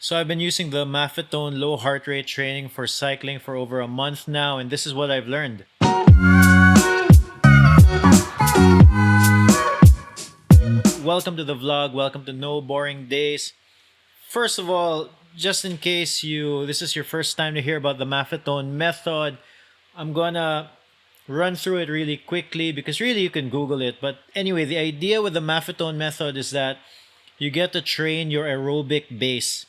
So I've been using the Maffetone low heart rate training for cycling for over a month now, and this is what I've learned. Welcome to the vlog, welcome to No Boring Days. First of all, just in case this is your first time to hear about the Maffetone method, I'm gonna run through it really quickly because really you can Google it. But anyway, the idea with the Maffetone method is that you get to train your aerobic base.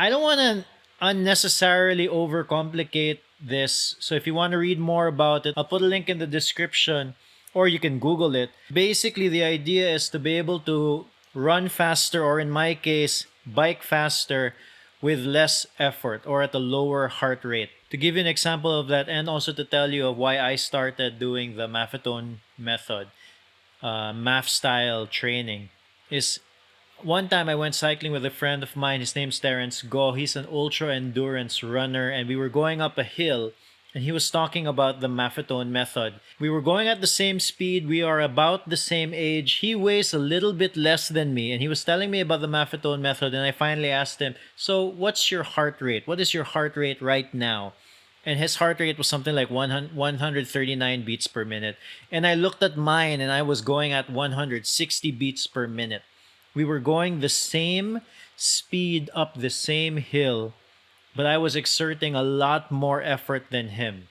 I don't want to unnecessarily overcomplicate this. So if you want to read more about it, I'll put a link in the description or you can Google it. Basically, the idea is to be able to run faster, or in my case, bike faster with less effort or at a lower heart rate. To give you an example of that, and also to tell you of why I started doing the Maffetone method, math style training, is one time I went cycling with a friend of mine. His name's Terrence Go. He's an ultra endurance runner, and we were going up a hill, and he was talking about the Maffetone method. We were going at the same speed. We are about the same age. He weighs a little bit less than me, and he was telling me about the Maffetone method. And I finally asked him, "So, what's your heart rate? What is your heart rate right now?" And his heart rate was something like 139 beats per minute. And I looked at mine, and I was going at 160 beats per minute. We were going the same speed up the same hill, but I was exerting a lot more effort than him.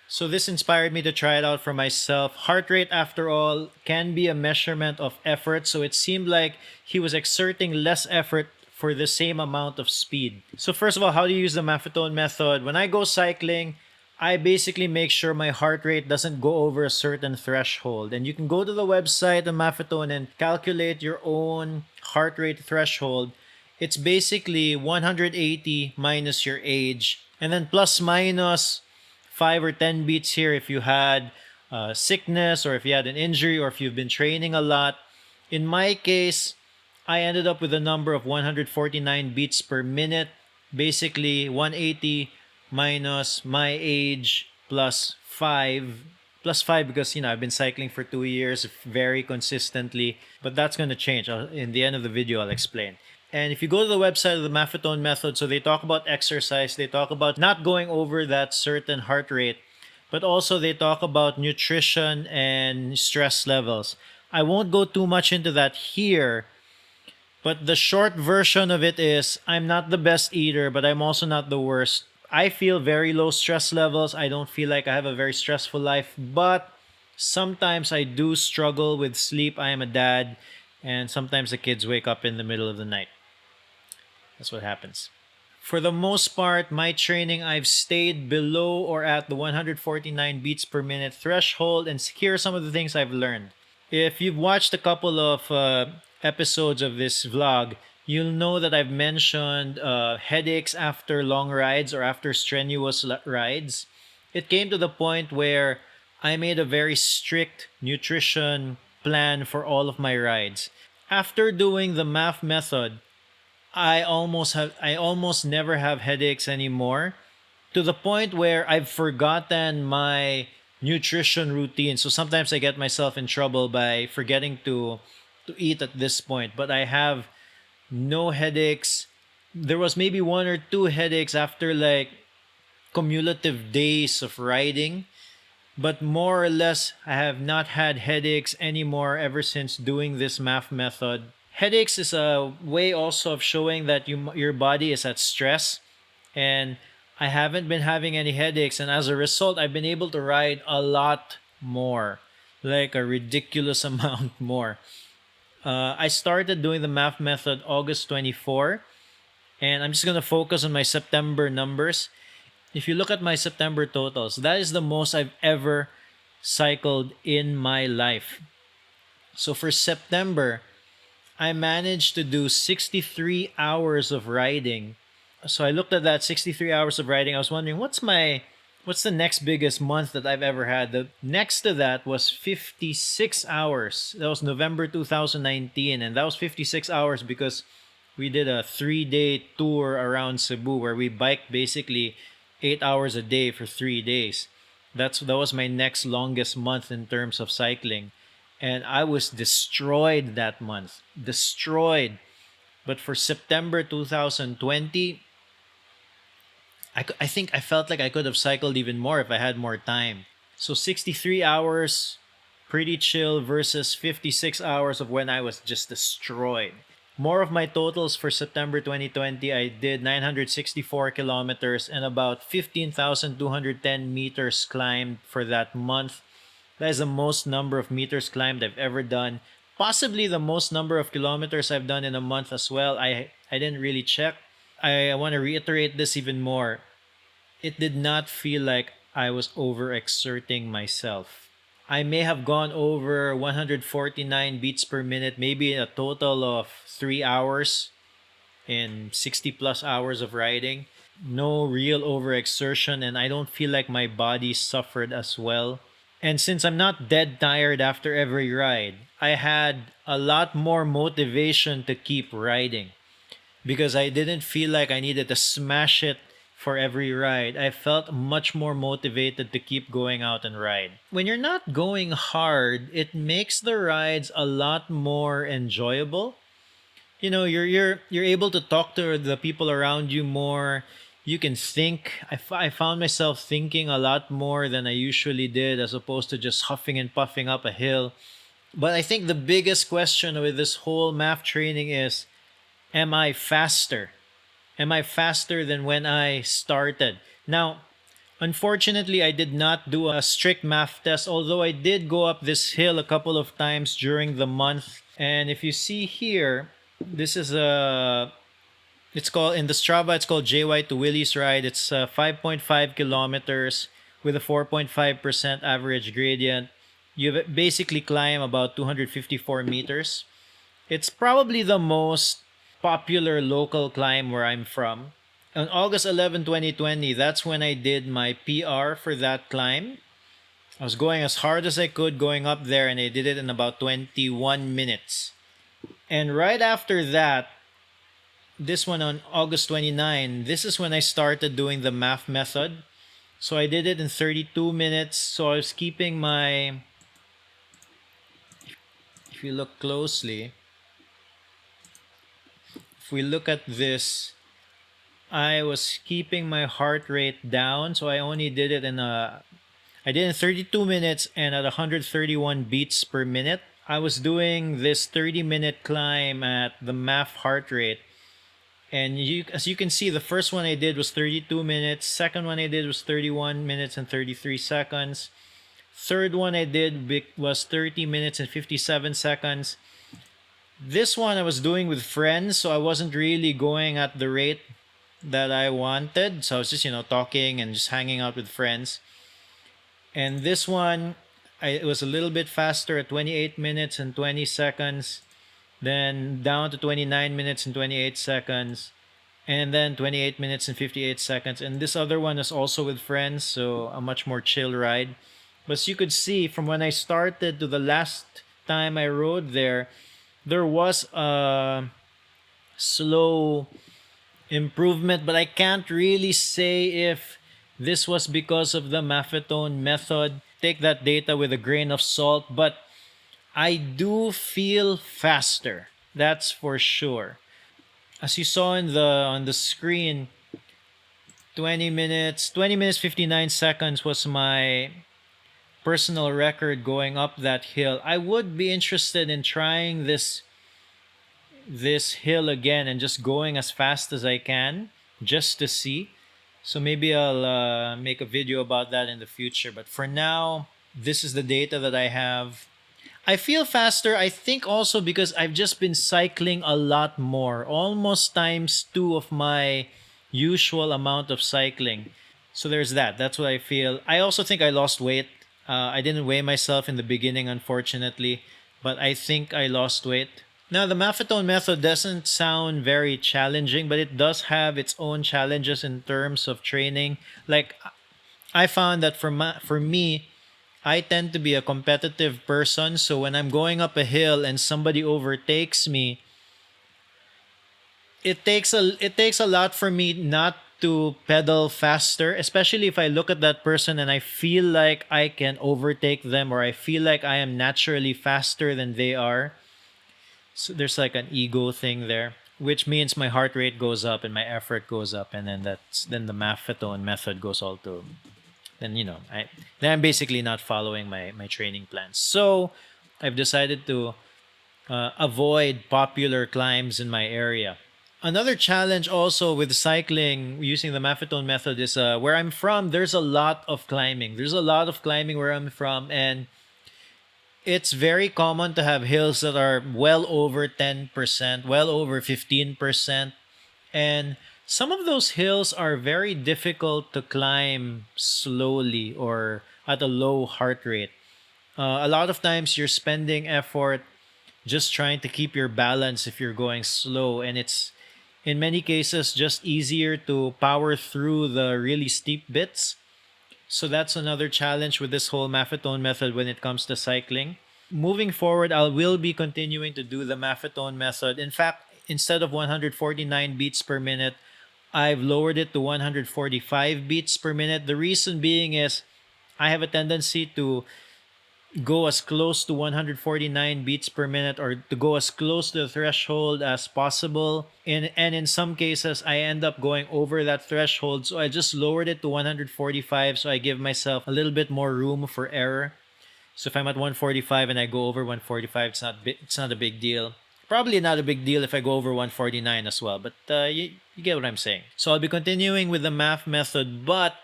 So this inspired me to try it out for myself. Heart rate, after all, can be a measurement of effort, so it seemed like he was exerting less effort for the same amount of speed. So first of all, how do you use the Maffetone method? When I go cycling, I basically make sure my heart rate doesn't go over a certain threshold. And you can go to the website of Maffetone and calculate your own heart rate threshold. It's basically 180 minus your age, and then plus minus 5 or 10 beats here if you had sickness, or if you had an injury, or if you've been training a lot. In my case, I ended up with a number of 149 beats per minute, basically 180 minus my age plus 5 because I've been cycling for 2 years very consistently, but that's going to change. In the end of the video I'll explain. And if you go to the website of the Maffetone method, so they talk about exercise, they talk about not going over that certain heart rate, but also they talk about nutrition and stress levels. I won't go too much into that here, but the short version of it is I'm not the best eater, but I'm also not the worst. I feel very low stress levels. I don't feel like I have a very stressful life, but sometimes I do struggle with sleep. I am a dad, and sometimes the kids wake up in the middle of the night. That's what happens. For the most part, my training, I've stayed below or at the 149 beats per minute threshold, and here are some of the things I've learned. If you've watched a couple of episodes of this vlog, you'll know that I've mentioned headaches after long rides or after strenuous rides. It came to the point where I made a very strict nutrition plan for all of my rides. After doing the math method, I almost never have headaches anymore, to the point where I've forgotten my nutrition routine. So sometimes I get myself in trouble by forgetting to eat at this point, but I have no headaches. There was maybe one or two headaches after like cumulative days of riding, but more or less I have not had headaches anymore ever since doing this math method. Headaches is a way also of showing that your body is at stress, and I haven't been having any headaches, and as a result I've been able to ride a lot more, like a ridiculous amount more. I started doing the math method August 24, and I'm just going to focus on my September numbers. If you look at my September totals, that is the most I've ever cycled in my life. So for September, I managed to do 63 hours of riding. So I looked at that 63 hours of riding. I was wondering, what's the next biggest month that I've ever had? The next to that was 56 hours. That was November 2019, and that was 56 hours because we did a 3-day tour around Cebu where we biked basically 8 hours a day for 3 days. That was my next longest month in terms of cycling. And I was destroyed that month. Destroyed. But for September 2020, I think I felt like I could have cycled even more if I had more time. So 63 hours, pretty chill, versus 56 hours of when I was just destroyed. More of my totals for September 2020, I did 964 kilometers and about 15,210 meters climbed for that month. That is the most number of meters climbed I've ever done. Possibly the most number of kilometers I've done in a month as well. I didn't really check. I want to reiterate this even more. It did not feel like I was overexerting myself. I may have gone over 149 beats per minute, maybe a total of 3 hours in 60 plus hours of riding. No real overexertion, and I don't feel like my body suffered as well. And since I'm not dead tired after every ride, I had a lot more motivation to keep riding because I didn't feel like I needed to smash it for every ride. I felt much more motivated to keep going out and ride. When you're not going hard, it makes the rides a lot more enjoyable. You know, you're able to talk to the people around you more. You can think. I found myself thinking a lot more than I usually did, as opposed to just huffing and puffing up a hill. But I think the biggest question with this whole math training is, am I faster? Am I faster than when I started? Now, unfortunately, I did not do a strict math test, although I did go up this hill a couple of times during the month. And if you see here, this is it's called, in the Strava, it's called JY to Willie's ride. It's 5.5 kilometers with a 4.5% average gradient. You basically climb about 254 meters. It's probably the most popular local climb where I'm from. On August 11, 2020, that's when I did my PR for that climb. I was going as hard as I could going up there, and I did it in about 21 minutes. And right after that, this one on August 29, this is when I started doing the math method. So I did it in 32 minutes. So I was keeping my, if you look closely, if we look at this, I was keeping my heart rate down. So I only did it I did it in 32 minutes and at 131 beats per minute. I was doing this 30-minute climb at the MAF heart rate. And as you can see, the first one I did was 32 minutes. Second one I did was 31 minutes and 33 seconds. Third one I did was 30 minutes and 57 seconds. This one I was doing with friends, so I wasn't really going at the rate that I wanted. So I was just, talking and just hanging out with friends. And this one, it was a little bit faster at 28 minutes and 20 seconds. Then down to 29 minutes and 28 seconds. And then 28 minutes and 58 seconds. And this other one is also with friends, so a much more chill ride. But as you could see, from when I started to the last time I rode there was a slow improvement. But I can't really say if this was because of the Maffetone method. Take that data with a grain of salt. But I do feel faster. That's for sure. As you saw on the screen, 20 minutes 59 seconds was my personal record going up that hill. I would be interested in trying this hill again and just going as fast as I can just to see. So maybe I'll make a video about that in the future. But for now, this is the data that I have. I feel faster, I think also because I've just been cycling a lot more, almost times 2 of my usual amount of cycling. So there's that. That's what I feel. I also think I lost weight. I didn't weigh myself in the beginning, unfortunately, but I think I lost weight. Now, the Maffetone method doesn't sound very challenging, but it does have its own challenges in terms of training. Like, I found that for me, I tend to be a competitive person, so when I'm going up a hill and somebody overtakes me, it takes a lot for me not to pedal faster, especially if I look at that person and I feel like I can overtake them, or I feel like I am naturally faster than they are. So there's like an ego thing there. which means my heart rate goes up and my effort goes up, and then the Maffetone method goes all to, then I'm basically not following my training plans. So I've decided to avoid popular climbs in my area. Another challenge also with cycling using the Maffetone method is where I'm from, there's a lot of climbing. There's a lot of climbing where I'm from, and it's very common to have hills that are well over 10%, well over 15%. And some of those hills are very difficult to climb slowly or at a low heart rate. A lot of times you're spending effort just trying to keep your balance if you're going slow, and it's in many cases just easier to power through the really steep bits. So that's another challenge with this whole Maffetone method when it comes to cycling. Moving forward, I will be continuing to do the Maffetone method. In fact, instead of 149 beats per minute, I've lowered it to 145 beats per minute. The reason being is I have a tendency to go as close to 149 beats per minute, or to go as close to the threshold as possible. And in some cases, I end up going over that threshold. So I just lowered it to 145 so I give myself a little bit more room for error. So if I'm at 145 and I go over 145, it's not a big deal. Probably not a big deal if I go over 149 as well. But you get what I'm saying. So I'll be continuing with the math method, but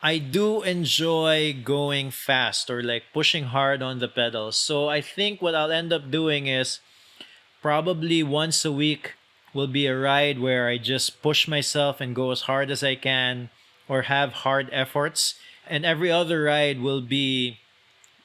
I do enjoy going fast or like pushing hard on the pedals. So I think what I'll end up doing is probably once a week will be a ride where I just push myself and go as hard as I can or have hard efforts. And every other ride will be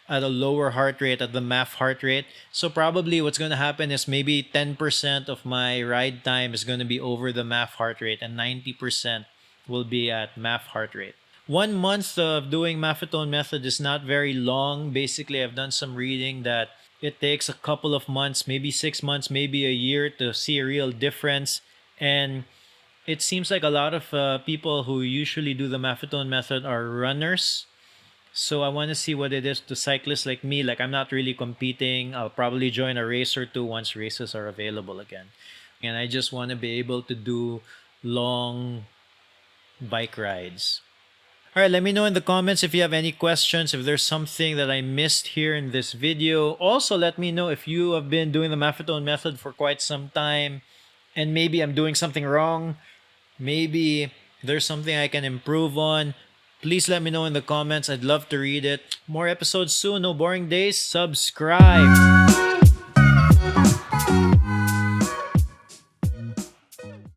at a lower heart rate, at the MAF heart rate. So probably what's going to happen is maybe 10% of my ride time is going to be over the MAF heart rate and 90% will be at MAF heart rate. 1 month of doing Maffetone method is not very long. Basically, I've done some reading that it takes a couple of months, maybe 6 months, maybe a year to see a real difference. And it seems like a lot of people who usually do the Maffetone method are runners. So I want to see what it is to cyclists like me. Like, I'm not really competing. I'll probably join a race or two once races are available again. And I just want to be able to do long bike rides. All right, let me know in the comments if you have any questions, if there's something that I missed here in this video. Also, let me know if you have been doing the Maffetone method for quite some time and maybe I'm doing something wrong. Maybe there's something I can improve on. Please let me know in the comments. I'd love to read it. More episodes soon. No boring days. Subscribe.